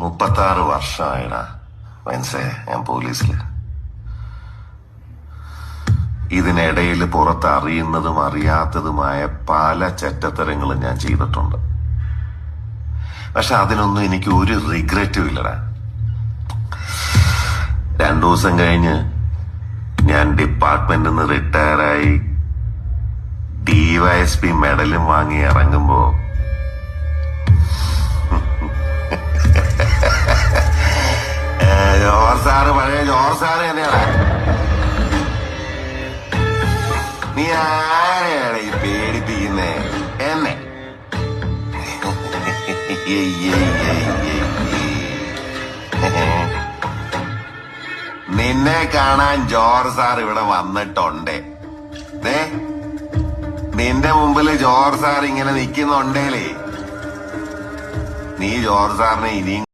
36 വർഷമായിടാ മനസ്സേ ഞാൻ പോലീസില്. ഇതിനിടയിൽ പുറത്ത് അറിയുന്നതും അറിയാത്തതുമായ പല ചെറ്റത്തരങ്ങളും ഞാൻ ചെയ്തിട്ടുണ്ട്. പക്ഷെ അതിനൊന്നും എനിക്ക് ഒരു റിഗ്രറ്റും ഇല്ലടാ. 2 ദിവസം കഴിഞ്ഞ് ഞാൻ ഡിപ്പാർട്ട്മെന്റിൽ നിന്ന് റിട്ടയറായി DYSP മെഡലും വാങ്ങി ഇറങ്ങുമ്പോ പഴയ ജോർജ് സാറ് തന്നെയാണ്. നീ ആരെയാണ് ഈ പേടിപ്പിക്കുന്നേ എന്നെ? നിന്നെ കാണാൻ ജോർജ് സാർ ഇവിടെ വന്നിട്ടുണ്ടേ. നിന്റെ മുമ്പില് ജോർജ് സാർ ഇങ്ങനെ നിൽക്കുന്നുണ്ടേലേ നീ ജോർജ് സാറിനെ ഇനിയും